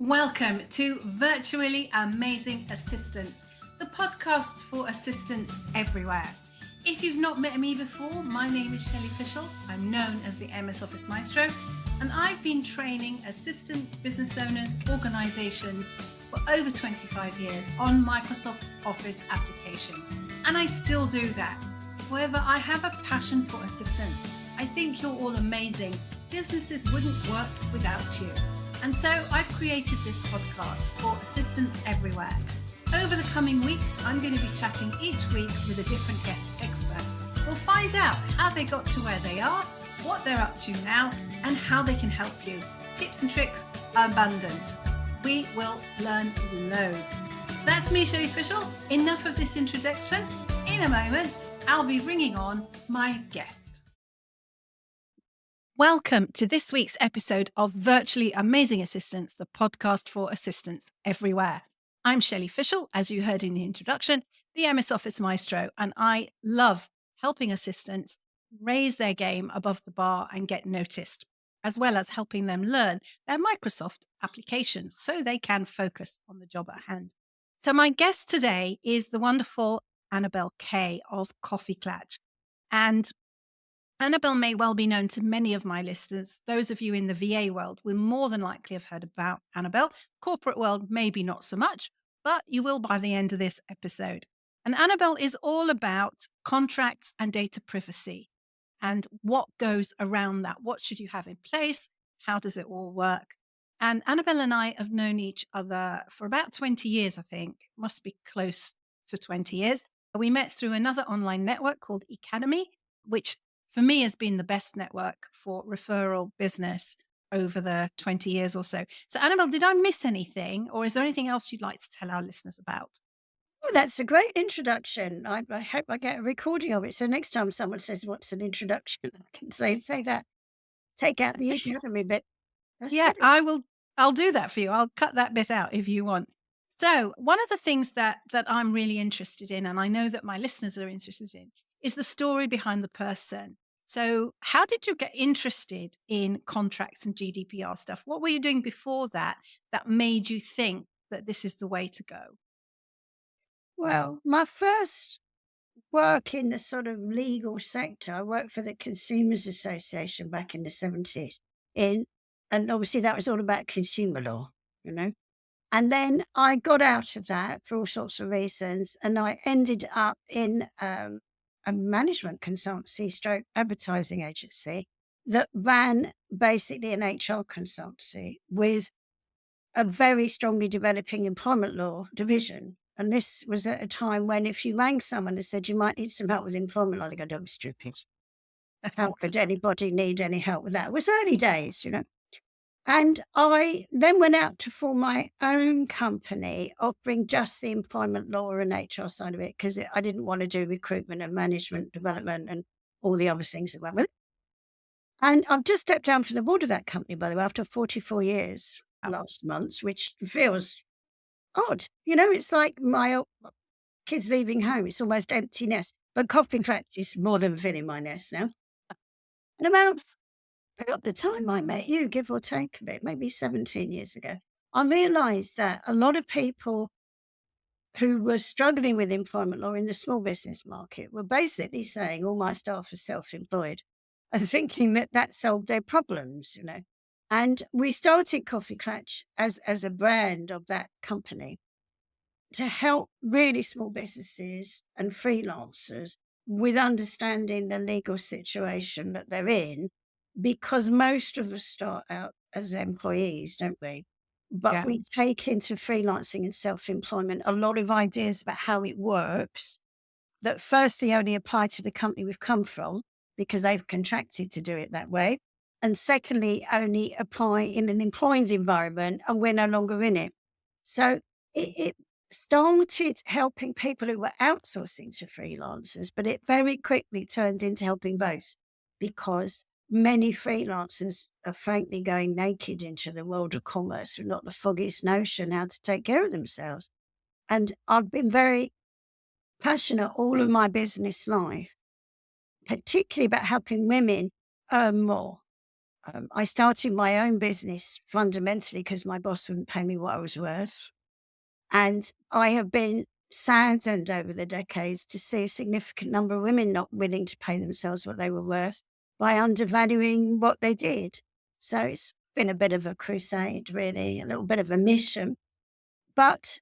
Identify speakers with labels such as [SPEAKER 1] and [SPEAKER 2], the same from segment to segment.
[SPEAKER 1] Welcome to Virtually Amazing Assistants, the podcast for assistants everywhere. If you've not met me before, my name is Shelley Fishel. I'm known as the MS Office Maestro, and I've been training assistants, business owners, organizations for over 25 years on Microsoft Office applications, and I still do that. However, I have a passion for assistants. I think you're all amazing. Businesses wouldn't work without you. And so I've created this podcast for assistants everywhere. Over the coming weeks, I'm going to be chatting each week with a different guest expert. We'll find out how they got to where they are, what they're up to now, and how they can help you. Tips and tricks abundant. We will learn loads. So that's me, Shelley Fishel. Enough of this introduction. In a moment, I'll be bringing on my guest. Welcome to this week's episode of Virtually Amazing Assistants, the podcast for assistants everywhere. I'm Shelley Fishel, as you heard in the introduction, the MS Office Maestro, and I love helping assistants raise their game above the bar and get noticed, as well as helping them learn their Microsoft application so they can focus on the job at hand. So my guest today is the wonderful Annabel Kay of KoffeeKlatch. And Annabelle may well be known to many of my listeners. Those of you in the VA world will more than likely have heard about Annabelle. Corporate world, maybe not so much, but you will by the end of this episode. And Annabelle is all about contracts and data privacy and what goes around that. What should you have in place? How does it all work? And Annabelle and I have known each other for about 20 years, I think. Must be close to 20 years. We met through another online network called Academy, which for me has been the best network for referral business over the 20 years or so. So Annabelle, did I miss anything, or is there anything else you'd like to tell our listeners about?
[SPEAKER 2] Well, that's a great introduction. I hope I get a recording of it. So next time someone says, "What's an introduction?" I can say that. Take out the
[SPEAKER 1] Okay.
[SPEAKER 2] academy bit. That's
[SPEAKER 1] Yeah,
[SPEAKER 2] brilliant.
[SPEAKER 1] I'll do that for you. I'll cut that bit out if you want. So one of the things that I'm really interested in, and I know that my listeners are interested in, is the story behind the person. So how did you get interested in contracts and GDPR stuff? What were you doing before that made you think that this is the way to go?
[SPEAKER 2] Well, my first work in the sort of legal sector, I worked for the Consumers Association back in the 70s. And obviously that was all about consumer law, you know. And then I got out of that for all sorts of reasons, and I ended up in a management consultancy stroke advertising agency that ran basically an HR consultancy with a very strongly developing employment law division. And this was at a time when if you rang someone and said you might need some help with employment law, they go, "Don't be stupid. How could anybody need any help with that?" It was early days, you know. And I then went out to form my own company, offering just the employment law and HR side of it, because I didn't want to do recruitment and management development and all the other things that went with it. And I've just stepped down from the board of that company, by the way, after 44 years last month, which feels odd. You know, it's like my kids leaving home. It's almost empty nest. But KoffeeKlatch is more than filling my nest now. And about the time I met you, give or take a bit, maybe 17 years ago, I realized that a lot of people who were struggling with employment law in the small business market were basically saying, all my staff are self-employed, and thinking that that solved their problems, you know. And we started KoffeeKlatch as a brand of that company to help really small businesses and freelancers with understanding the legal situation that they're in, because most of us start out as employees, don't we? But
[SPEAKER 1] Yeah.
[SPEAKER 2] we take into freelancing and self-employment a lot of ideas about how it works that firstly only apply to the company we've come from because they've contracted to do it that way. And secondly, only apply in an employed environment and we're no longer in it. So it started helping people who were outsourcing to freelancers, but it very quickly turned into helping both because many freelancers are frankly going naked into the world of commerce with not the foggiest notion how to take care of themselves. And I've been very passionate all of my business life, particularly about helping women earn more. I started my own business fundamentally because my boss wouldn't pay me what I was worth. And I have been saddened over the decades to see a significant number of women not willing to pay themselves what they were worth by undervaluing what they did. So it's been a bit of a crusade, really, a little bit of a mission. But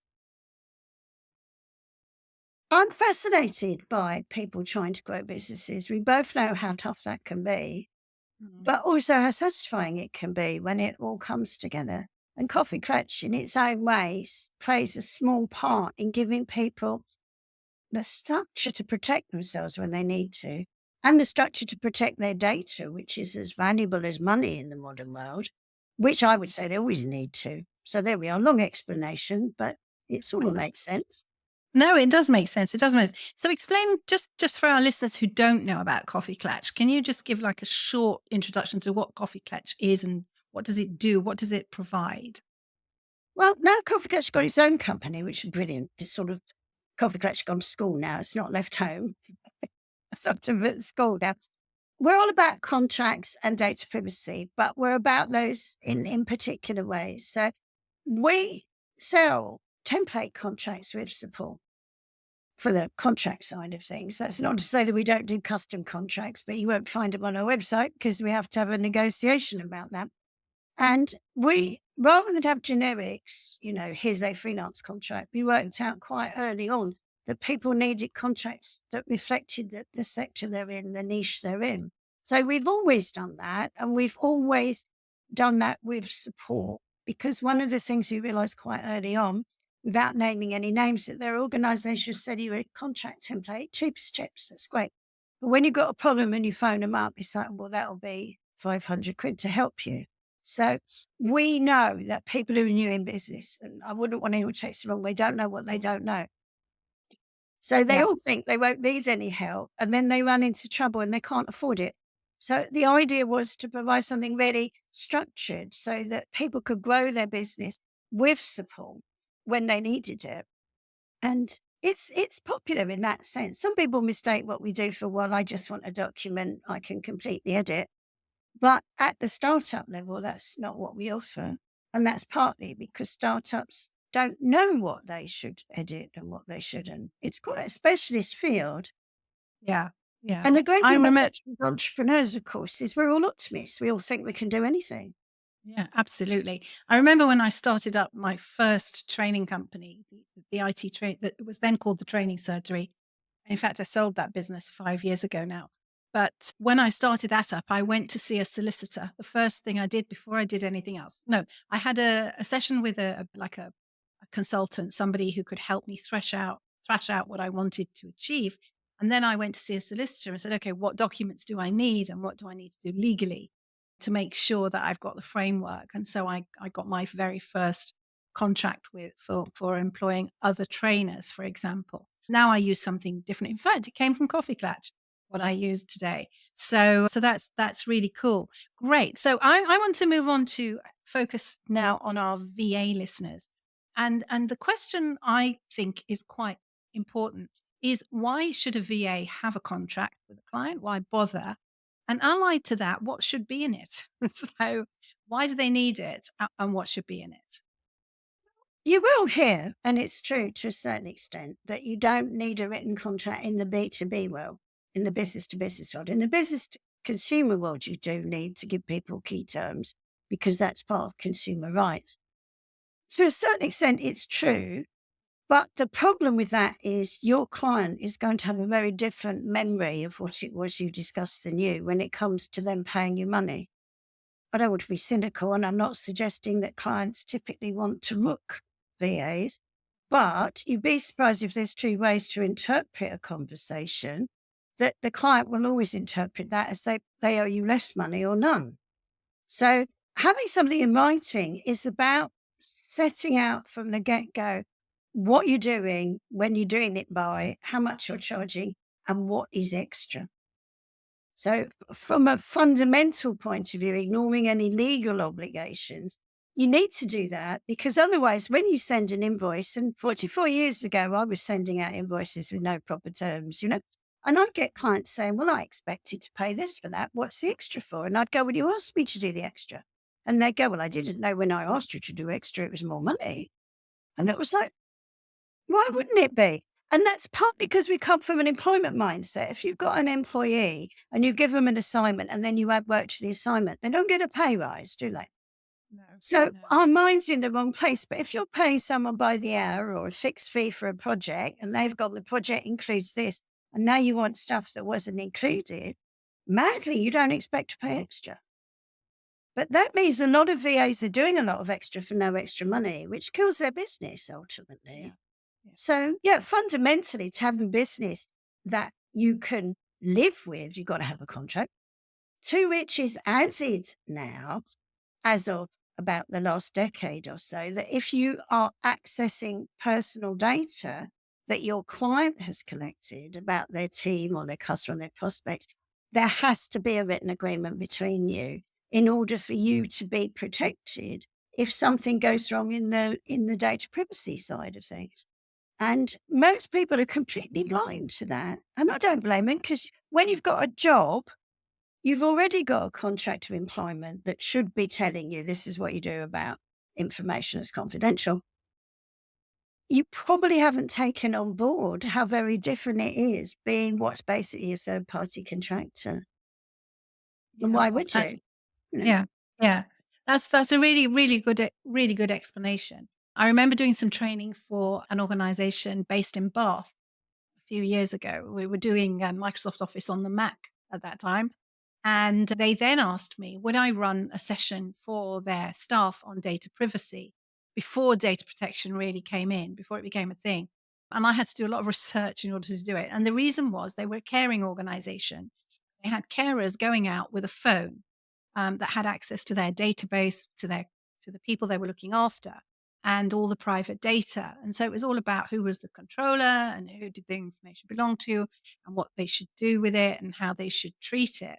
[SPEAKER 2] I'm fascinated by people trying to grow businesses. We both know how tough that can be,
[SPEAKER 1] Mm.
[SPEAKER 2] but also how satisfying it can be when it all comes together. And KoffeeKlatch, in its own ways, plays a small part in giving people the structure to protect themselves when they need to, and the structure to protect their data, which is as valuable as money in the modern world, which I would say they always need to. So there we are, long explanation, but it sort of makes sense.
[SPEAKER 1] No, it does make sense. It does make sense. So explain just for our listeners who don't know about Coffee Klatch, can you just give like a short introduction to what Coffee Klatch is and what does it do? What does it provide?
[SPEAKER 2] Well, now KoffeeKlatch got its own company, which is brilliant. It's sort of KoffeeKlatch gone to school now. It's not left home. It's sort of at school now. We're all about contracts and data privacy, but we're about those in particular ways. So we sell template contracts with support for the contract side of things. That's not to say that we don't do custom contracts, but you won't find them on our website because we have to have a negotiation about that. And we, rather than have generics, here's a freelance contract, we worked out quite early on that people needed contracts that reflected the sector they're in, the niche they're in. So we've always done that. And we've always done that with support because one of the things we realized quite early on, without naming any names, that their organization said you a contract template, cheapest chips, that's great. But when you've got a problem and you phone them up, it's like, well, that'll be 500 quid to help you. So we know that people who are new in business, and I wouldn't want anyone to take it wrong, they don't know what they don't know. So they
[SPEAKER 1] Yeah.
[SPEAKER 2] all think they won't need any help, and then they run into trouble and they can't afford it. So the idea was to provide something really structured so that people could grow their business with support when they needed it. And it's popular in that sense. Some people mistake what we do for, well, I just want a document I can completely edit. But at the startup level, that's not what we offer. And that's partly because startups don't know what they should edit and what they shouldn't. It's quite a specialist field.
[SPEAKER 1] Yeah. Yeah.
[SPEAKER 2] And the great
[SPEAKER 1] I
[SPEAKER 2] thing about
[SPEAKER 1] remember.
[SPEAKER 2] working with entrepreneurs, of course, is we're all optimists. We all think we can do anything.
[SPEAKER 1] Yeah, absolutely. I remember when I started up my first training company, the IT train that it was then called the Training Surgery. In fact, I sold that business 5 years ago now. But when I started that up, I went to see a solicitor. The first thing I did before I did anything else. No, I had a session with a consultant, somebody who could help me thrash out what I wanted to achieve. And then I went to see a solicitor and said, okay, what documents do I need and what do I need to do legally to make sure that I've got the framework? And so I got my very first contract for employing other trainers, for example. Now I use something different. In fact, it came from Coffee Klatch, what I use today. So that's really cool. Great. So I want to move on to focus now on our VA listeners. And the question I think is quite important is why should a VA have a contract with a client? Why bother? And allied to that, what should be in it? So why do they need it and what should be in it?
[SPEAKER 2] You will hear, and it's true to a certain extent, that you don't need a written contract in the B2B world, in the business to business world. In the business to consumer world, you do need to give people key terms because that's part of consumer rights. To a certain extent, it's true. But the problem with that is your client is going to have a very different memory of what it was you discussed than you when it comes to them paying you money. I don't want to be cynical, and I'm not suggesting that clients typically want to look VAs, but you'd be surprised if there's two ways to interpret a conversation, that the client will always interpret that as they owe you less money or none. So having something in writing is about setting out from the get-go what you're doing, when you're doing it by, how much you're charging, and what is extra. So from a fundamental point of view, ignoring any legal obligations, you need to do that because otherwise when you send an invoice, and 44 years ago, I was sending out invoices with no proper terms, And I'd get clients saying, well, I expected to pay this for that. What's the extra for? And I'd go, well, you asked me to do the extra. And they'd go, well, I didn't know when I asked you to do extra, it was more money. And it was like, why wouldn't it be? And that's partly because we come from an employment mindset. If you've got an employee and you give them an assignment and then you add work to the assignment, they don't get a pay rise, do they?
[SPEAKER 1] No,
[SPEAKER 2] So
[SPEAKER 1] no.
[SPEAKER 2] our mind's in the wrong place. But if you're paying someone by the hour or a fixed fee for a project and they've got the project includes this, and now you want stuff that wasn't included, madly, you don't expect to pay extra. But that means a lot of VAs are doing a lot of extra for no extra money, which kills their business
[SPEAKER 1] Yeah.
[SPEAKER 2] ultimately.
[SPEAKER 1] Yeah.
[SPEAKER 2] So, yeah, fundamentally, to have a business that you can live with, you've got to have a contract, to which is added now as of about the last decade or so, that if you are accessing personal data that your client has collected about their team or their customer and their prospects, there has to be a written agreement between you in order for you to be protected if something goes wrong in the data privacy side of things. And most people are completely blind to that. And I don't blame them, because when you've got a job, you've already got a contract of employment that should be telling you this is what you do about information that's confidential. You probably haven't taken on board how very different it is being what's basically a third party contractor. And
[SPEAKER 1] Yeah.
[SPEAKER 2] why would
[SPEAKER 1] That's
[SPEAKER 2] you? You know?
[SPEAKER 1] Yeah, yeah. That's a really, really good explanation. I remember doing some training for an organization based in Bath a few years ago. We were doing Microsoft Office on the Mac at that time. And they then asked me, would I run a session for their staff on data privacy before data protection really came in, before it became a thing? And I had to do a lot of research in order to do it. And the reason was they were a caring organization. They had carers going out with a phone that had access to their database, to the people they were looking after, and all the private data. And so it was all about who was the controller and who did the information belong to, and what they should do with it, and how they should treat it.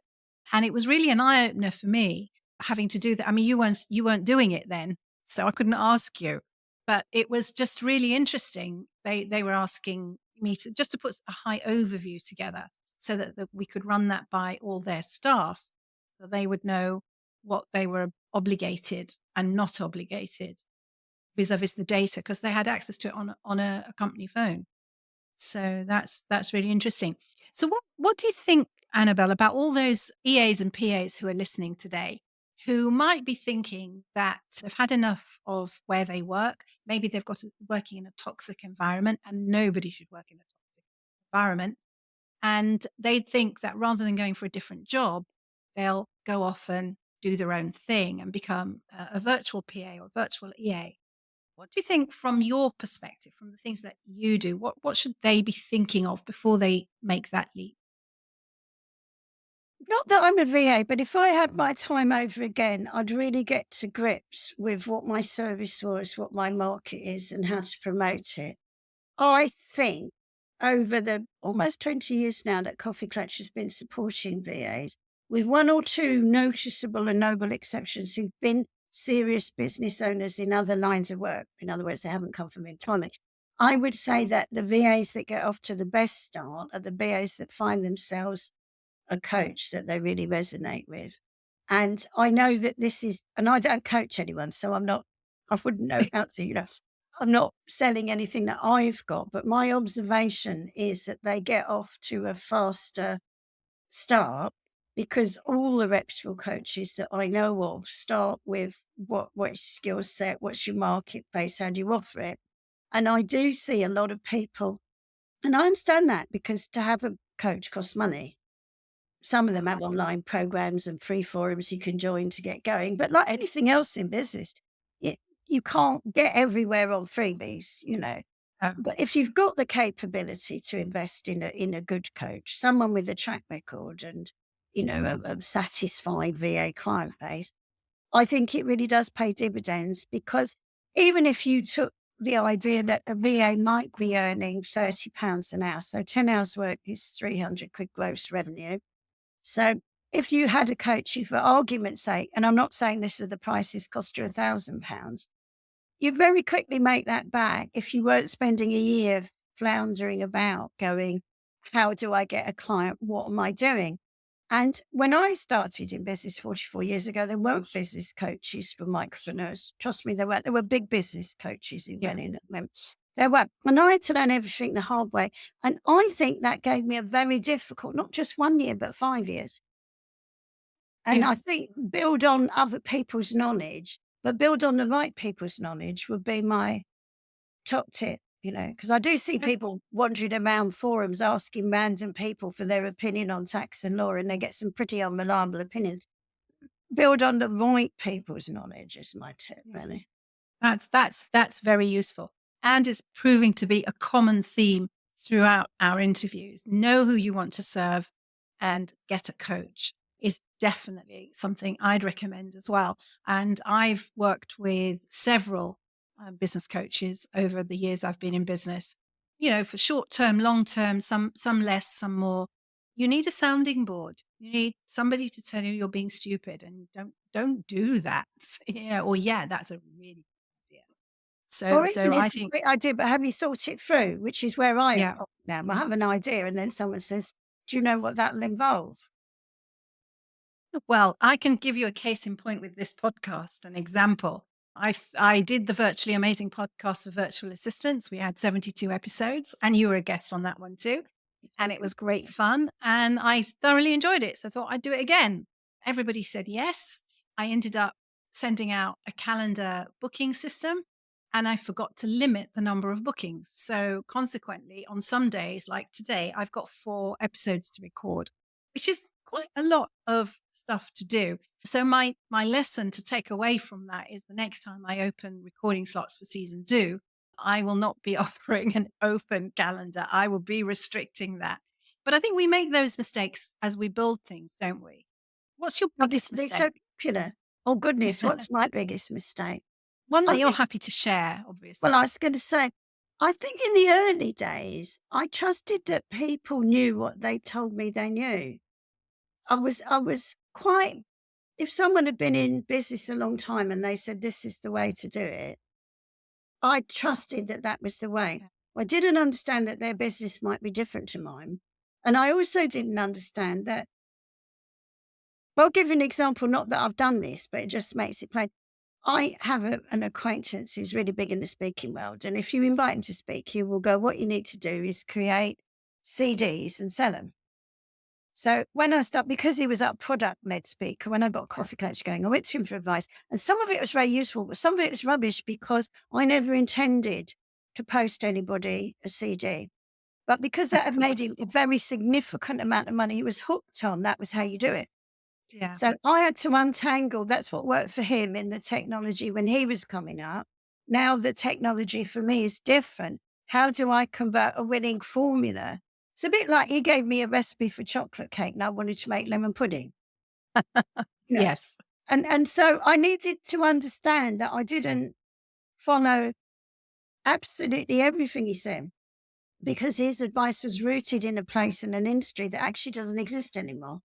[SPEAKER 1] And it was really an eye opener for me having to do that. I mean, you weren't doing it then, so I couldn't ask you, but it was just really interesting. They were asking me to just to put a high overview together so that we could run that by all their staff so they would know what they were obligated and not obligated vis-a-vis the data because they had access to it on a company phone. So that's really interesting. So what do you think, Annabelle, about all those EAs and PAs who are listening today, who might be thinking that they've had enough of where they work? Maybe they've working in a toxic environment, and nobody should work in a toxic environment. And they'd think that rather than going for a different job, they'll go off and do their own thing and become a virtual PA or virtual EA. What do you think from your perspective, from the things that you do? What should they be thinking of before they make that leap?
[SPEAKER 2] Not that I'm a VA, but if I had my time over again, I'd really get to grips with what my service was, what my market is, and how to promote it. I think over the almost 20 years now that KoffeeKlatch has been supporting VAs, with one or two noticeable and noble exceptions who've been serious business owners in other lines of work, in other words, they haven't come from employment, I would say that the VAs that get off to the best start are the VAs that find themselves a coach that they really resonate with. And I know that this is, and I don't coach anyone, so I wouldn't know how to, I'm not selling anything that I've got, but my observation is that they get off to a faster start because all the reputable coaches that I know of start with what's your skill set, what's your marketplace, how do you offer it? And I do see a lot of people, and I understand that because to have a coach costs money. Some of them have online programs and free forums you can join to get going. But like anything else in business, it, you can't get everywhere on freebies.
[SPEAKER 1] Oh,
[SPEAKER 2] But if you've got the capability to invest in a good coach, someone with a track record and a satisfied VA client base, I think it really does pay dividends because even if you took the idea that a VA might be earning £30 an hour, so 10 hours work is 300 quid gross revenue. So if you had a coach who, for argument's sake, and I'm not saying this is the prices cost you £1,000, you'd very quickly make that back if you weren't spending a year floundering about going, how do I get a client? What am I doing? And when I started in business 44 years ago, there weren't business coaches for micropreneurs. Trust me, there weren't. There were big business coaches
[SPEAKER 1] Yeah.
[SPEAKER 2] inventing them. There were. And I had to learn everything the hard way. And I think that gave me a very difficult, not just 1 year, but 5 years. And
[SPEAKER 1] Yeah.
[SPEAKER 2] I think build on other people's knowledge, but build on the right people's knowledge would be my top tip, because I do see people wandering around forums asking random people for their opinion on tax and law, and they get some pretty unreliable opinions. Build on the right people's knowledge is my tip,
[SPEAKER 1] Yeah.
[SPEAKER 2] really.
[SPEAKER 1] That's very useful, and is proving to be a common theme throughout our interviews. Know who you want to serve and get a coach is definitely something I'd recommend as well. And I've worked with several business coaches over the years I've been in business. For short term, long term, some less, some more. You need a sounding board. You need somebody to tell you you're being stupid and don't do that. Or yeah, that's a really good idea. So
[SPEAKER 2] Or
[SPEAKER 1] so
[SPEAKER 2] even
[SPEAKER 1] I
[SPEAKER 2] it's a
[SPEAKER 1] think
[SPEAKER 2] great idea, but have you thought it through? Which is where I
[SPEAKER 1] yeah.
[SPEAKER 2] am. I have an idea, and then someone says, "Do you know what that'll involve?"
[SPEAKER 1] Well, I can give you a case in point with this podcast, an example. I did the Virtually Amazing podcast for virtual assistants. We had 72 episodes, and you were a guest on that one too. And it was great
[SPEAKER 2] Yes.
[SPEAKER 1] fun, and I thoroughly enjoyed it. So I thought I'd do it again. Everybody said yes. I ended up sending out a calendar booking system, and I forgot to limit the number of bookings. So consequently, on some days, like today, I've got 4 episodes to record, which is quite a lot of stuff to do. So my lesson to take away from that is the next time I open recording slots for season 2, I will not be offering an open calendar. I will be restricting that. But I think we make those mistakes as we build things, don't we? What's your
[SPEAKER 2] Oh,
[SPEAKER 1] biggest
[SPEAKER 2] they're
[SPEAKER 1] mistake?
[SPEAKER 2] so popular. Oh, goodness, what's my biggest mistake?
[SPEAKER 1] One
[SPEAKER 2] I
[SPEAKER 1] that you're
[SPEAKER 2] think
[SPEAKER 1] happy to share,
[SPEAKER 2] Well, I
[SPEAKER 1] obviously.
[SPEAKER 2] was gonna say, I think in the early days, I trusted that people knew what they told me they knew. I was quite if someone had been in business a long time and they said, "This is the way to do it," I trusted that that was the way.
[SPEAKER 1] Yeah.
[SPEAKER 2] I didn't understand that their business might be different to mine, and I also didn't understand that I'll give you an example, not that I've done this, but it just makes it plain. I have an acquaintance who's really big in the speaking world. And if you invite him to speak, he will go, "What you need to do is create CDs and sell them." So when I start, because he was a product led speaker, when I got KoffeeKlatch going, I went to him for advice. And some of it was very useful, but some of it was rubbish because I never intended to post anybody a CD. But because that had made him a very significant amount of money, he was hooked on that was how you do it.
[SPEAKER 1] Yeah.
[SPEAKER 2] So I had to untangle that's what worked for him in the technology when he was coming up. Now the technology for me is different. How do I convert a winning formula? It's a bit like he gave me a recipe for chocolate cake and I wanted to make lemon pudding. You know.
[SPEAKER 1] Yes.
[SPEAKER 2] And so I needed to understand that I didn't follow absolutely everything he said because his advice was rooted in a place in an industry that actually doesn't exist anymore.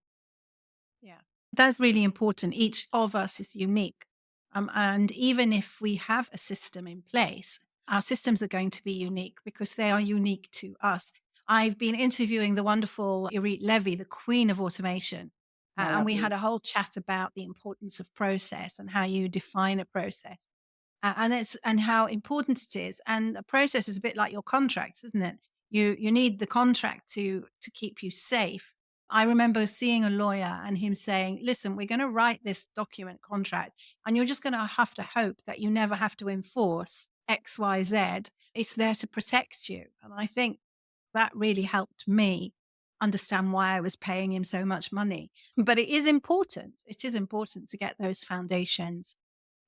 [SPEAKER 1] Yeah. That's really important. Each of us is unique. And even if we have a system in place, our systems are going to be unique because they are unique to us. I've been interviewing the wonderful Irit Levy, the queen of automation.
[SPEAKER 2] I
[SPEAKER 1] And
[SPEAKER 2] love
[SPEAKER 1] we
[SPEAKER 2] you.
[SPEAKER 1] had a whole chat about the importance of process and how you define a process. And how important it is. And a process is a bit like your contracts, isn't it? You need the contract to keep you safe. I remember seeing a lawyer and him saying, "Listen, we're going to write this document contract, and you're just going to have to hope that you never have to enforce X, Y, Z. It's there to protect you." And I think that really helped me understand why I was paying him so much money. But it is important. It is important to get those foundations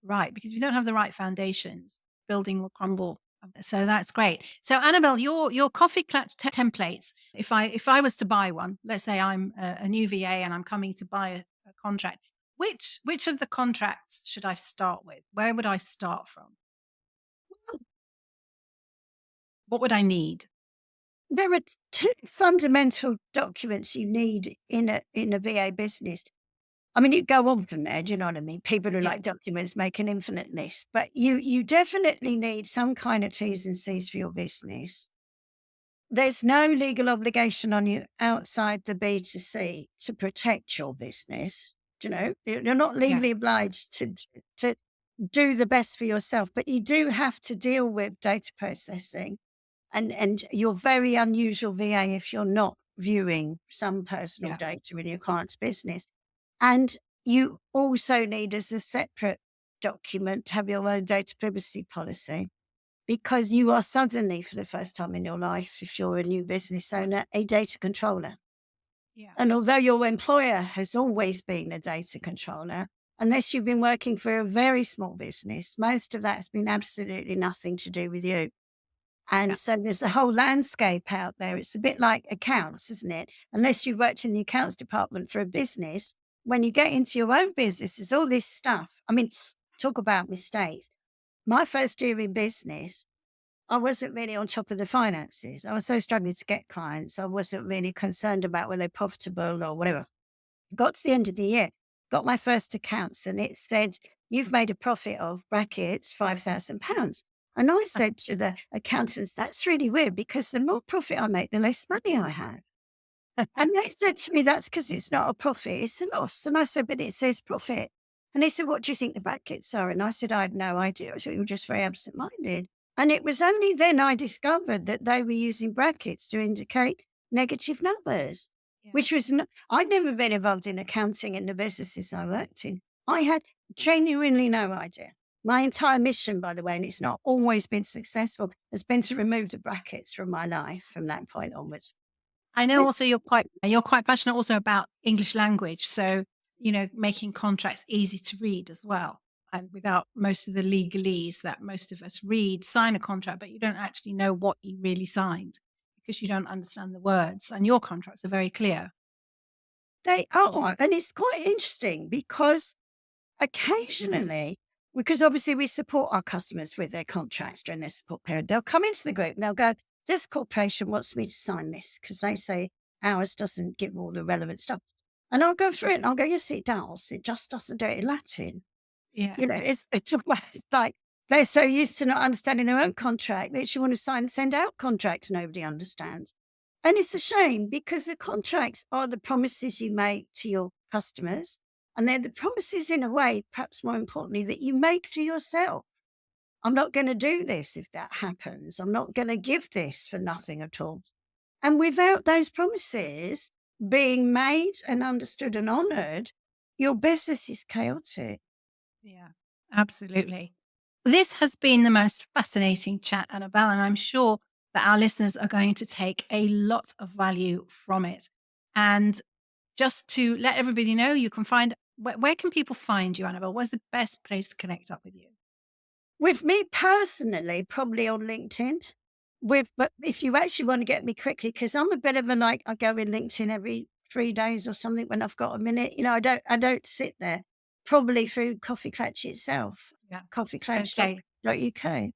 [SPEAKER 1] right, because if you don't have the right foundations, building will crumble. So that's great. So Annabelle, your coffee clutch templates. If I was to buy one, let's say I'm a new VA and I'm coming to buy a contract, which of the contracts should I start with? Where would I start from? What would I need?
[SPEAKER 2] There are two fundamental documents you need in a VA business. I mean, you go on from there, do you know what I mean? People who
[SPEAKER 1] Yeah,
[SPEAKER 2] like documents make an infinite list, but you definitely need some kind of T's and C's for your business. there's no legal obligation on you outside the B2C to protect your business. You're not
[SPEAKER 1] Yeah.
[SPEAKER 2] legally obliged to do the best for yourself, but you do have to deal with data processing and you're very unusual VA if you're not viewing some personal
[SPEAKER 1] Yeah.
[SPEAKER 2] data in your client's business. And you also need, as a separate document, to have your own data privacy policy, because you are suddenly, for the first time in your life, if you're a new business owner, a data controller.
[SPEAKER 1] Yeah.
[SPEAKER 2] And although your employer has always been a data controller, unless you've been working for a very small business, most of that's been absolutely nothing to do with you.
[SPEAKER 1] Yeah.
[SPEAKER 2] And so there's a whole landscape out there. It's a bit like accounts, isn't it? Unless you worked in the accounts department for a business, when you get into your own business, there's all this stuff. I mean, talk about mistakes. My first year in business, I wasn't really on top of the finances. I was so struggling to get clients. I wasn't really concerned about whether they're profitable or whatever. Got to the end of the year, got my first accounts, and it said, "You've made a profit of brackets £5,000." And I said to the accountants, "That's really weird, because the more profit I make, the less money I have." And they said to me, "That's because it's not a profit, it's a loss." And I said, "But it says profit." And they said, "What do you think the brackets are?" And I said, "I had no idea. I thought you were just very absent-minded." And it was only then I discovered that they were using brackets to indicate negative numbers,
[SPEAKER 1] Yeah.
[SPEAKER 2] which was I'd never been involved in accounting in the businesses I worked in. I had genuinely no idea. My entire mission, by the way, and it's not always been successful, has been to remove the brackets from my life from that point onwards.
[SPEAKER 1] I know
[SPEAKER 2] It's
[SPEAKER 1] also you're quite passionate also about English language. So, making contracts easy to read as well. And without most of the legalese that most of us read, sign a contract, but you don't actually know what you really signed because you don't understand the words. And your contracts are very clear.
[SPEAKER 2] They are, and it's quite interesting because occasionally, because obviously we support our customers with their contracts during their support period, they'll come into the group and they'll go, "This corporation wants me to sign this because they say ours doesn't give all the relevant stuff." And I'll go through it and I'll go, "Yes, it does. It just doesn't do it in Latin."
[SPEAKER 1] Yeah.
[SPEAKER 2] It's like they're so used to not understanding their own contract that you want to sign and send out contracts nobody understands. And it's a shame, because the contracts are the promises you make to your customers. And they're the promises, in a way, perhaps more importantly, that you make to yourself. I'm not going to do this if that happens. I'm not going to give this for nothing at all. And without those promises being made and understood and honored, your business is chaotic.
[SPEAKER 1] Yeah, absolutely. This has been the most fascinating chat, Annabelle, and I'm sure that our listeners are going to take a lot of value from it. And just to let everybody know, you can find where can people find you, Annabelle? Where's the best place to connect up with you?
[SPEAKER 2] With me personally, probably on LinkedIn. But if you actually want to get me quickly, because I'm a bit of a like, I go in LinkedIn every 3 days or something when I've got a minute. I don't sit there. Probably through KoffeeKlatch itself,
[SPEAKER 1] Yeah. Okay.
[SPEAKER 2] koffeeklatch.uk.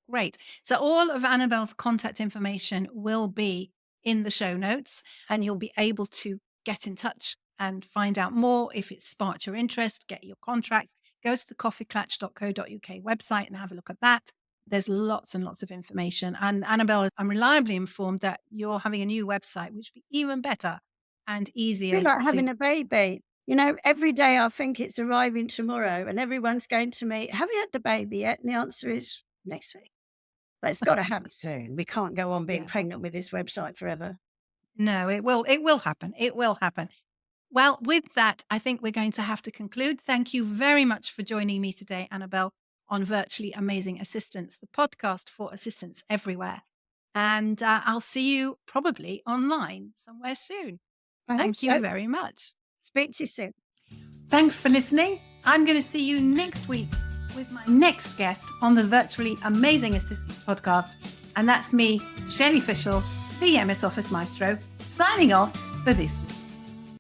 [SPEAKER 1] Great. So all of Annabelle's contact information will be in the show notes, and you'll be able to get in touch and find out more if it's sparked your interest, get your contract. Go to the koffeeklatch.co.uk website and have a look at that. There's lots and lots of information. And Annabelle, I'm reliably informed that you're having a new website, which will be even better and
[SPEAKER 2] It's a bit
[SPEAKER 1] easier
[SPEAKER 2] like
[SPEAKER 1] to.
[SPEAKER 2] having a baby. Every day I think it's arriving tomorrow, and everyone's going to me, "Have you had the baby yet?" And the answer is next week. But it's got to happen soon. We can't go on being
[SPEAKER 1] Yeah.
[SPEAKER 2] pregnant with this website forever.
[SPEAKER 1] No, it will. It will happen. It will happen. Well, with that, I think we're going to have to conclude. Thank you very much for joining me today, Annabelle, on Virtually Amazing Assistants, the podcast for assistants everywhere. And I'll see you probably online somewhere soon.
[SPEAKER 2] I hope
[SPEAKER 1] Thank you
[SPEAKER 2] so.
[SPEAKER 1] very much.
[SPEAKER 2] Speak to you soon.
[SPEAKER 1] Thanks for listening. I'm going to see you next week with my next guest on the Virtually Amazing Assistants podcast. And that's me, Shelley Fishel, the MS Office Maestro, signing off for this week.